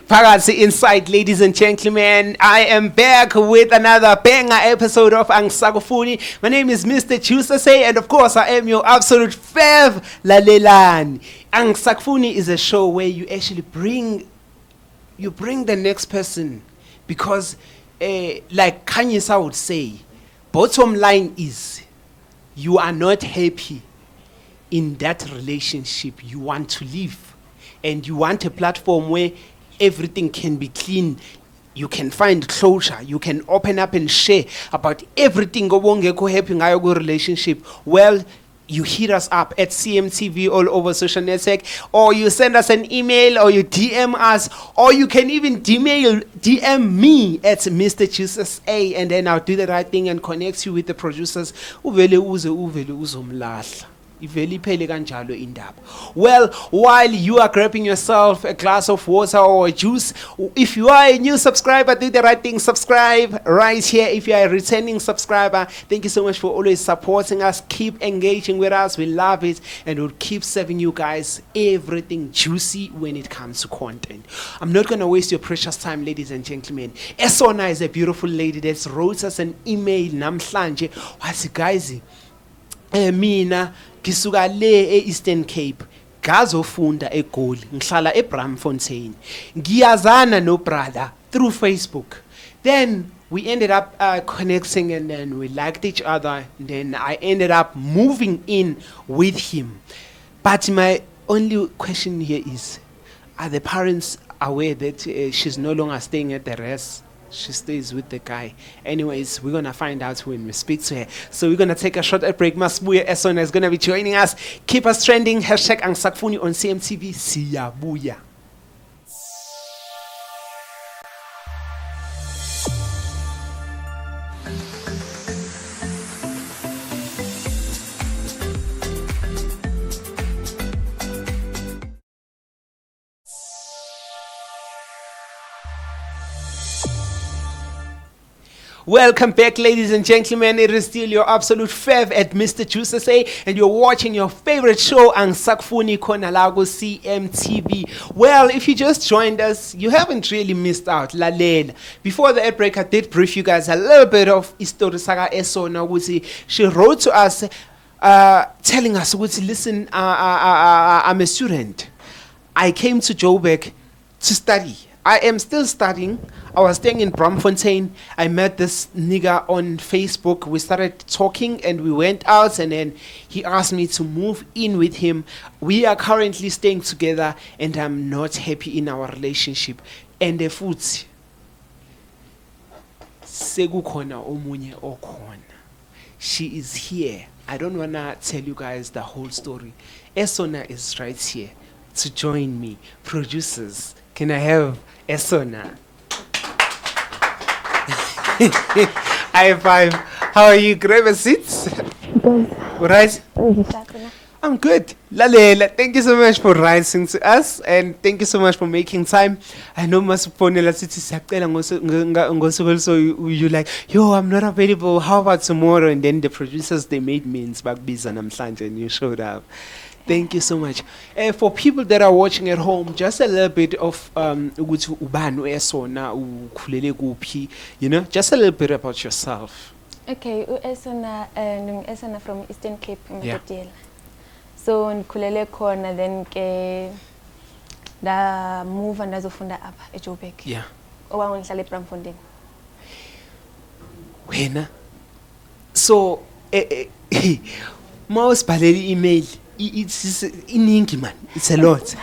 Phakathi Inside, ladies and gentlemen. I am back with another banger episode of Angisakufuni. My name is Mr. Chusase, and of course, I am your absolute fav Lalelani. Angisakufuni is a show where you actually bring the next person because, like Kanyisa would say, bottom line is you are not happy in that relationship you want to live, and you want a platform where everything can be clean. You can find closure. You can open up and share about everything obongekho happy ngayo ku relationship. Well, you hit us up at CMTV all over social network, or you send us an email, or you DM us, or you can even DM me at Mr. Jesus A, and then I'll do the right thing and connect you with the producers. Uvele uzomlahla. Well, while you are grabbing yourself a glass of water or a juice, if you are a new subscriber, do the right thing, subscribe right here. If you are a returning subscriber, thank you so much for always supporting us. Keep engaging with us, we love it, and we'll keep serving you guys everything juicy when it comes to content. I'm not gonna waste your precious time, ladies and gentlemen. Esona is a beautiful lady that wrote us an email namhlanje. What's it, guys? Mina ngisuka le Eastern Cape, ngazofunda eGoli, ngihlala eBramfontein. Ngiyazana no brother through Facebook. Then we ended up connecting, and then we liked each other. Then I ended up moving in with him. But my only question here is, are the parents aware that she's no longer staying at the rest? She stays with the guy. Anyways, we're gonna find out when we speak to her. So we're gonna take a short break. Masbuya Esona is gonna be joining us. Keep us trending. Hashtag Angisakufuni on CMTV. Siyabuya. Welcome back, ladies and gentlemen. It is still your absolute fav at Mr. Chusase, and you're watching your favorite show, Angisakufuni Konalago CMTV. Well, if you just joined us, you haven't really missed out. Lalela. Before the ad break, I did brief you guys a little bit of History Saga Esona. She wrote to us telling us, listen, I'm a student. I came to Joburg to study. I am still studying. I was staying in Bramfontein. I met this nigga on Facebook. We started talking and we went out, and then he asked me to move in with him. We are currently staying together, and I'm not happy in our relationship. And the futhi sekukhona omunye okhona. She is here. I don't wanna tell you guys the whole story. Esona is right here to join me. Producers, can I have Esona? High five. How are you? Grab a seat. Good. Right? I'm good. Lalela, thank you so much for writing to us, and thank you so much for making time. I know masuponela sithi siyacela ngosuku so you like, yo, I'm not available. How about tomorrow? And then the producers, they made means bakubiza namhlanje, and you showed up. Thank you so much. For people that are watching at home, just a little bit of ukuthi ubani uEsona, ukhulele kuphi, you know, just a little bit about yourself. Okay, uEsona Esona from Eastern Cape, Yeah. So ngikhulele khona, then ke da move ndazofunda apha eJoburg. Yeah. Oba ngihlala eBramfontein. Wena. So mouse baleli email. It's iningi, man. It's a lot.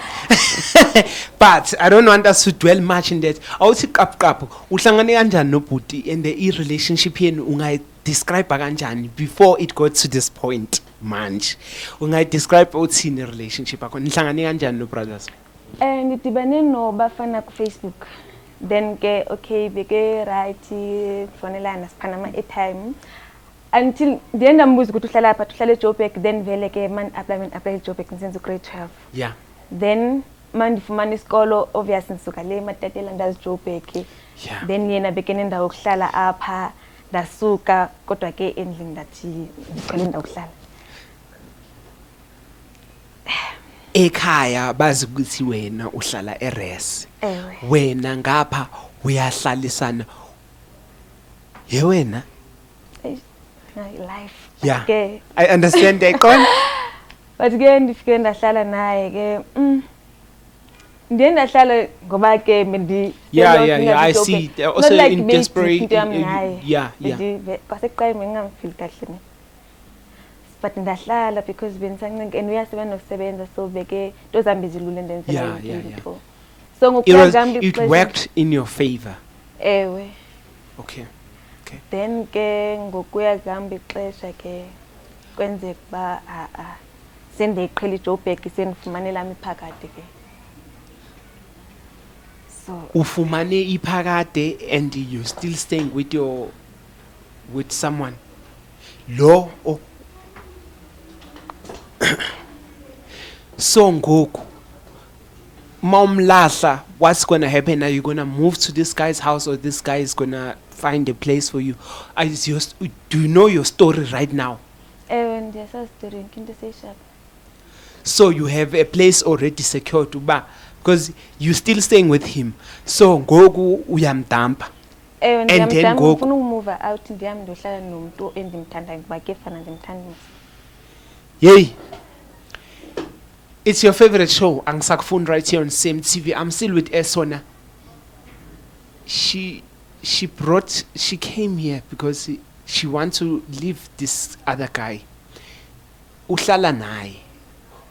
But I don't want us to dwell much in that. Awuthi qapu uhlangane kanjani nobhuti, and the relationship yenu ungayi describe kanjani before it got to this point manje? Ungayi describe uthini relationship yakho? Nihlangane kanjani no brothers? Ngidibane no bafana ku Facebook. Then ke okay beke right fonelana siphana airtime. Until the end ambuza ukuthi uhlala lapha, uhlala eJoburg. Then vele ke man apply eJoburg ngisenza grade 12. Yeah. Then mandifumana isikolo, obviously ngisuka le Matatela ndazi Joburg. Yeah. Then yena bekene indawo yokuhlala apha, ndasuka kodwa ke endlini ndathi ngicela indawo yokuhlala. ekhaya bazi ukuthi wena uhlala eRes. Ewe. Wena ngapha uyahlalisana. Wena? Life. Yeah. Okay. I understand that. Go on. But ke ndifike ndahlala naye ke ndiye ndahlala ngoba ke Yeah, I see. Also in desperate. Yeah. Kwasekuqala bengingamfeel kahle ne. But ndahlala because bengisancinci and uyasebenza nokusebenza so beke tozambi zilule ndenzela into. So ngokuyagambi it worked in your favor. Ewe. Okay. Then ke ngokuyagambi ixesha ke kwenzeka ba sendeyiqhela iJoburg sendifumane lami iphakade ke. So Ufumane iphakade and you still staying with someone. Lo So ngoku Momlahla, what's gonna happen? Are you gonna move to this guy's house or this guy is gonna find a place for you? Do you know your story right now? and yes, I was doing into say shop. So you have a place already secured to buy because you're still staying with him. So ngoku uyamdampa. And then go move out in the ndohlala nomuntu endimthanda ngoba ke fana ndimthanda. Yay. It's your favorite show, Angisakufuni, right here on Same TV. I'm still with Esona. She came here because she wants to leave this other guy. Uhlala naye.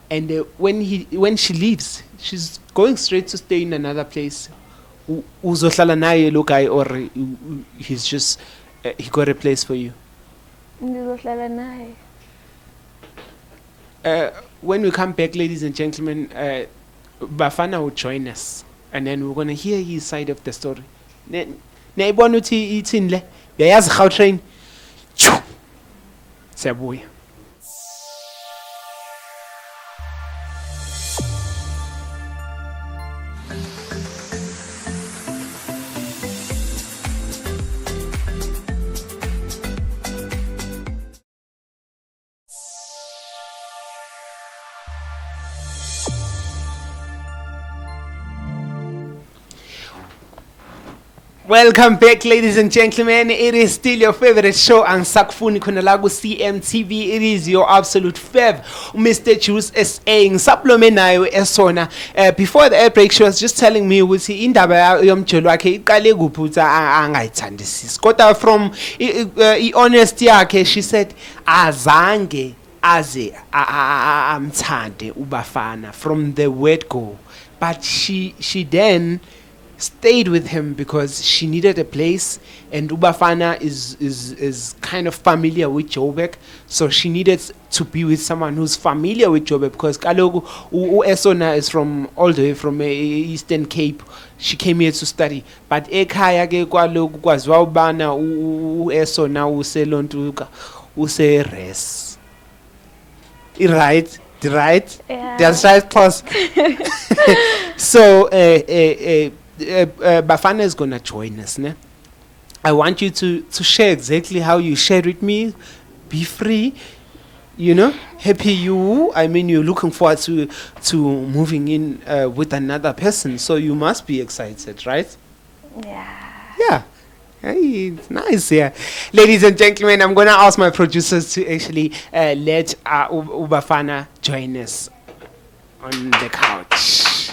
And when she leaves, she's going straight to stay in another place. Uzohlala naye lo guy or he's just he got a place for you. Ndizohlala naye. When we come back, ladies and gentlemen, Bafana will join us, and then we're gonna hear his side of the story. Nayibona uthi ithini le? Uyayazi Gautrain? Siyabuya. Welcome back, ladies and gentlemen. It is still your favorite show, Angisakufuni Kunalagu CMTV. It is your absolute fav, Mr. Juice SA. Ngisaplome nayo Esona. Before the air break, she was just telling me ukuthi indaba yomjolo wakhe iqale kuphi ukuthi angayithandisisi. Kodwa from honesty yakhe, she said azange aze amthande ubafana from the word go. But she then stayed with him because she needed a place, and Ubafana is kind of familiar with Joburg, so she needed to be with someone who's familiar with Joburg because kaloku Esona is from all the way from Eastern Cape. She came here to study, but ekhaya ke kwaloku kwaziwa ubana Esona uselontuka useRes. Right? Yeah. That's right, plus. So Bafana is gonna join us, ne? I want you to share exactly how you shared with me. Be free, you know. Happy you. I mean, you're looking forward to moving in with another person, so you must be excited, right? Yeah. Hey, it's nice, yeah. Ladies and gentlemen, I'm gonna ask my producers to actually let Ubafana join us on the couch.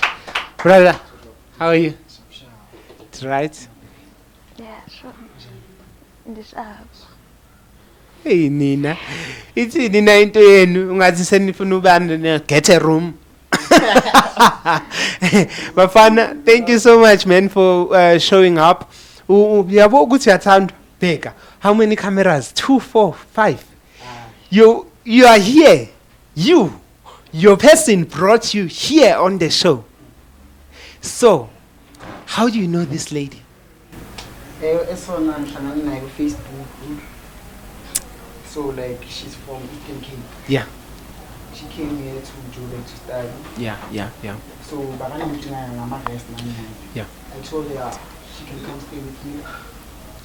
Brother, how are you? Right? Yeah, sure. In this app. Hey Nina, it's Nina into yenu ungathi senifuna ubani get a room. Bafana, thank you so much, man, for showing up. Yabo ukuthi uyathandwa bheka. How many cameras? 2, 4, 5. You are here. Your person brought you here on the show. So, how do you know this lady? Esona ngihlangana naye ku Facebook. So like she's from Eastern Cape. Yeah. She came here to Joburg to study. Yeah. So bakana mjina ngama rest nani. Yeah. I told her she can come stay with me.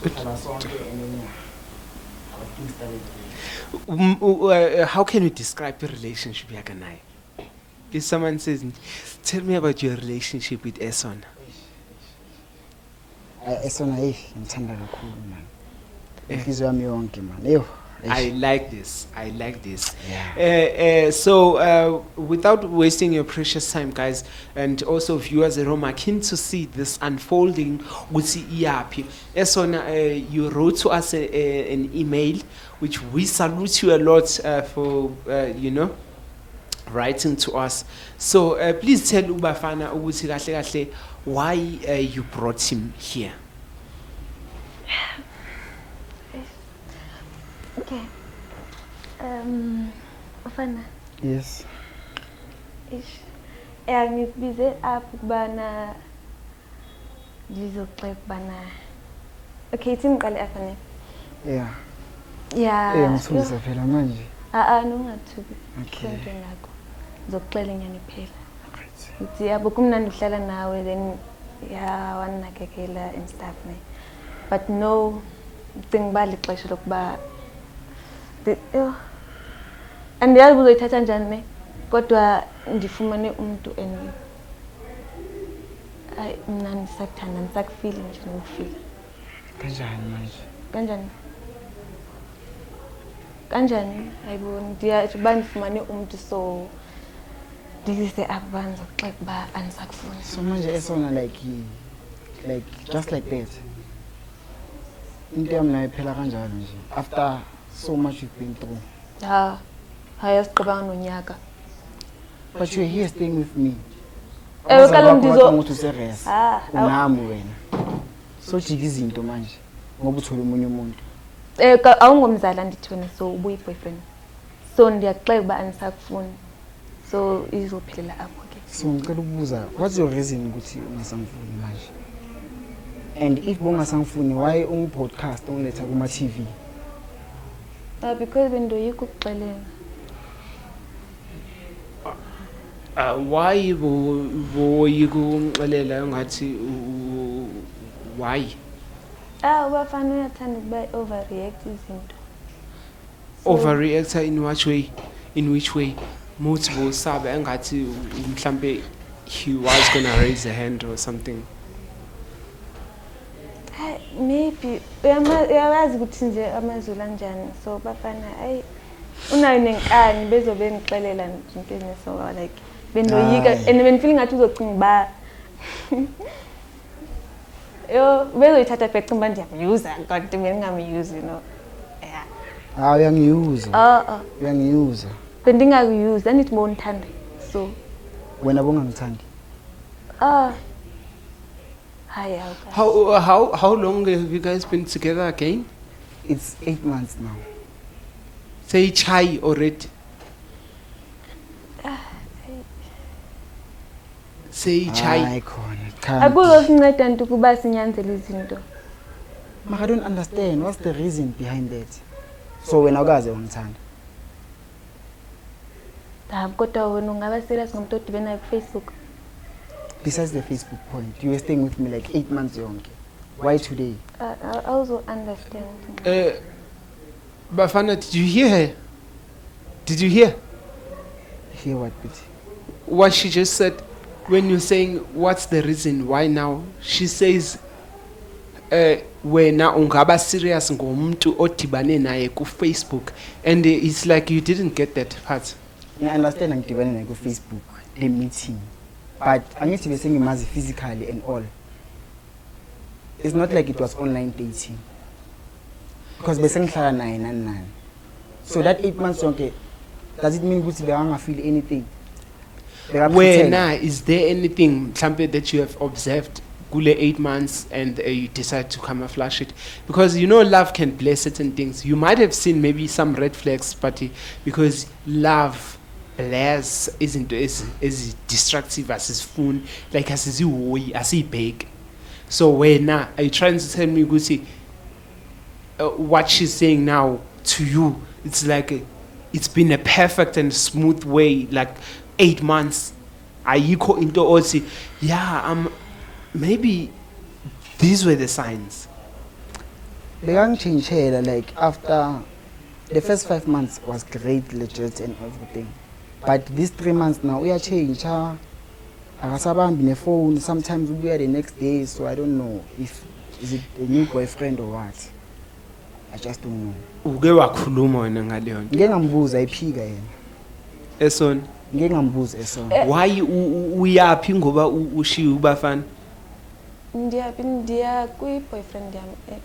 And then our things started. How can you describe the relationship yakanaye? If someone says, tell me about your relationship with Esona. Esona ngithanda kakhulu man. Inhliziyo yami yonke man. Eyo. I like this. Yeah. So, without wasting your precious time, guys, and also viewers at home, are keen to see this unfolding with Iapi. Esona, you wrote to us an email, which we salute you a lot for, writing to us. So, please tell Ubafana why you brought him here. Okay. Ufana. Yes. Ngikubize apha ukubana ndizoxela ukubana okay ithi ngiqale afane. Yeah. Yeah. Ngithulisa phela manje. Nongathuki. Okay. Into ngakho. Ngizokuxela inyani phela. Uthi yabo kumnandi uhlala nawe then wanakekela and stuff ne. But no thing bali xesha lokuba andiyazi uzoyithatha njani ne kodwa ndifumane umuntu and mina ndisakuthanda ndisakufila nje nokufila. Kanjani manje? Kanjani ayiboni ndiyathi ndifumane umuntu so ndizise abantu xoxa kuba andisakufuni. So manje Esona like just like that. Into yami nayo phela kanjalo nje after so much you've been through. Hayasiqabanga nonyaka. But you're here staying with me. Kaloku ngokuthi userest. Unami wena. So jika izinto manje ngoba uthola umunye umuntu. Awungomzala ndithi wena so ubuyi boyfriend. So ndiyaxeka uba andisakufuni. So izophelela apho ke. So ngicela ukubuza what's your reason ukuthi ungasangifuni manje? And if bongasangifuni why ungipodcast ungiletha kuma TV? Because bendoyika ukuxelela. Why boyika ukunxelela ngathi why? Ubafana uyathanda ukuba overreact izinto. Overreactor in which way? In which way? Multiple sabe engathi mhlambe he was gonna raise a hand or something. Maybe uyawazi ukuthi nje amazulu anjani so bafana unayo nenkani bezobe ngixelela into so like bendoyika and benifeel ngathi uzocinga ba bezoyithatha back manje ndiyamuse kanti bengingamuse yeah uyangiyuza uyangiyuza bendingakuyuza andithi bonithanda so wena bongangithandi How long have you guys been together again? It's 8 months now. Say chai already. Say chai. Akuzokunceda nto kuba sinyanzele izinto. I don't understand what's the reason behind that. So wena ukaze wangithanda. Kodwa wena ungaba serious ngomuntu odibena ku Facebook. Besides the Facebook point, you were staying with me like 8 months yonke. Why today? I also understand. Bafana, did you hear her? Did you hear? Hear what, Betty? What she just said when you're saying what's the reason why now? She says wena ungaba serious ngomuntu odibane naye ku Facebook and it's like you didn't get that part. I understand ngidibane naye ku Facebook the meeting. But angithi bese ngimazi physically and all. It's not like it was online dating. Because bese ngihlala naye nani. So that 8 months yonke, does it mean ukuthi bekangafeel anything? Wena, is there anything that you have observed kule 8 months and you decide to camouflage it? Because you know love can bless certain things. You might have seen maybe some red flags, but because love bless isn't as destructive as his phone, like as his way, as he big. So wena, are you trying to tell me Gusi what she's saying now to you? It's like it's been a perfect and smooth way, like 8 months. Ayiko into osi. Yeah, maybe these were the signs. Bekangitshintshela like after the first 5 months was great, legit and everything. But these 3 months now, we are changed. Akasabambi nefone. Sometimes we are the next day, so I don't know if is it a new boyfriend or what. I just don't know. Uke wakhuluma wena ngaleyo nto. Ngeke ngambuza iphika yena. Esona. Ngeke ngambuza esona. Why uyapi ngoba ushiya ubafana? Ndiya kwi boyfriend yami.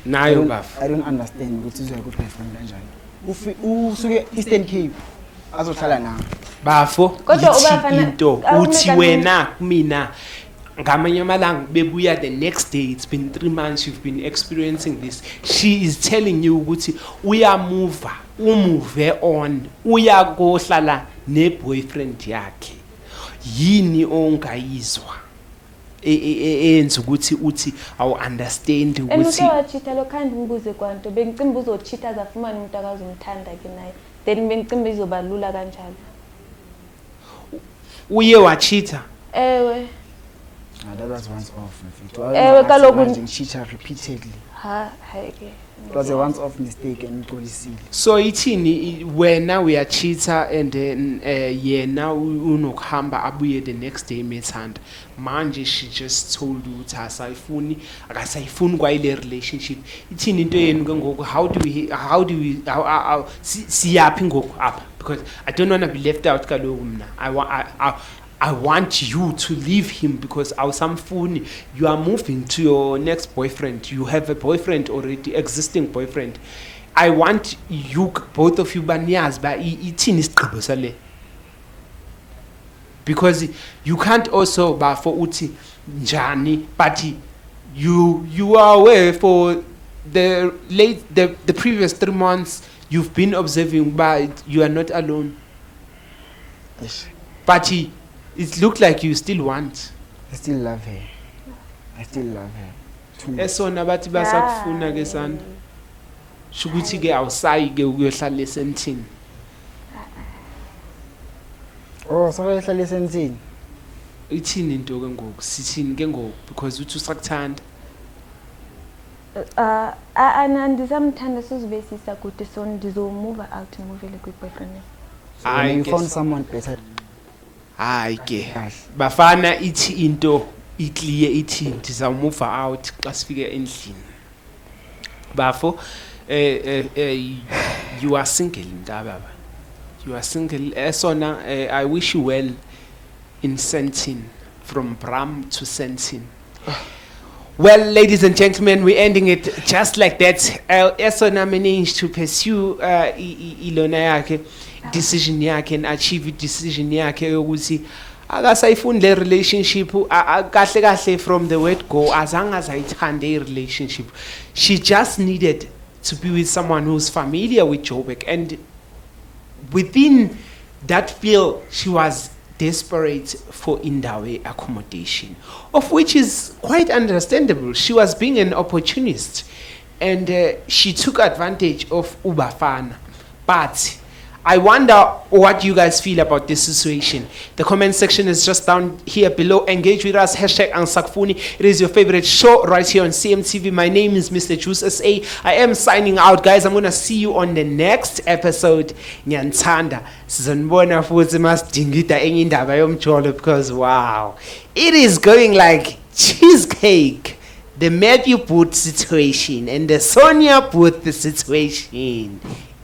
Nayo bafa. I don't understand ukuthi uzoya ku boyfriend kanjani. Usuke Eastern Cape azohlala nawe. Bafo. Kodwa ubafana into uthi wena kumina ngamanye amalanga bebuya the next day. It's been 3 months you've been experiencing this. She is telling you ukuthi uyamove on uyakohlala ne boyfriend yakhe. Yini ongayizwa enza ukuthi uthi awu understand ukuthi wachita lo khandi mbuze kwanto bengicimba uzochita azafumana umuntu akazomthanda ke naye then bengicimba izobalula kanjalo. Uye wachita? Ewe. That was once off mfethu. Ewe kaloku cheater repeatedly. Hayike. It was a once off mistake and uxolisile. So ithini wena uyachita and then yena unokuhamba abuye the next day methanda. Manje she just told you ukuthi akasayifuni kwayile relationship. Ithini into yenu ke ngoku how do we siyapi ngoku apha because I don't want to be left out kaloku mina. I want you to leave him because awusamfuni. You are moving to your next boyfriend. You have a boyfriend already, existing boyfriend. I want you both of you baniyazi ba ithini isigqibo sale. Because you can't also ba for uthi njani but you are aware for the previous 3 months you've been observing but you are not alone. Yes. But it looked like you still want. I still love her. I still love her. Too much. Esona bathi basakufuna ke sana. Shukuthi ke awusayi ke ukuyohlala esentini. Oh, so ehlala esentini. Ithini into ke ngoku? Sithini ke ngoku because uthi usakuthanda. Ndisamthanda sizobe sisakude so ndizomove out ngivele kwi boyfriend. So when you found someone better. Hayi ke bafana ithi into iclear ithi ndiza move out xa sifike endlini bafo you are single ndababa you are single esona I wish you well in Sentin from Bram to Sentin. Well, ladies and gentlemen, we're ending it just like that. Esona managed to pursue ilona yakhe decision yakhe and achieve decision yakhe yokuthi akasayifuni le relationship kahle kahle from the word go azange azayithande relationship. She just needed to be with someone who's familiar with Joburg, and within that field she was desperate for indawo accommodation, of which is quite understandable. She was being an opportunist and she took advantage of ubafana. But I wonder what you guys feel about this situation. The comment section is just down here below. Engage with us, #Angisakufuni. It is your favorite show right here on CMTV. My name is Mr. Juice SA. I am signing out, guys. I'm going to see you on the next episode. Nyanthanda. Sizonibona futhi masidingida enye indaba yomjolo because wow. It is going like cheesecake. The Matthew Booth situation and the Sonia Booth situation.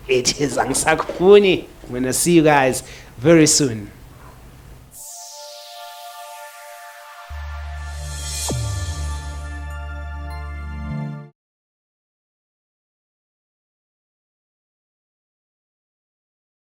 It is Angisakufuni. I'm going to see you guys very soon.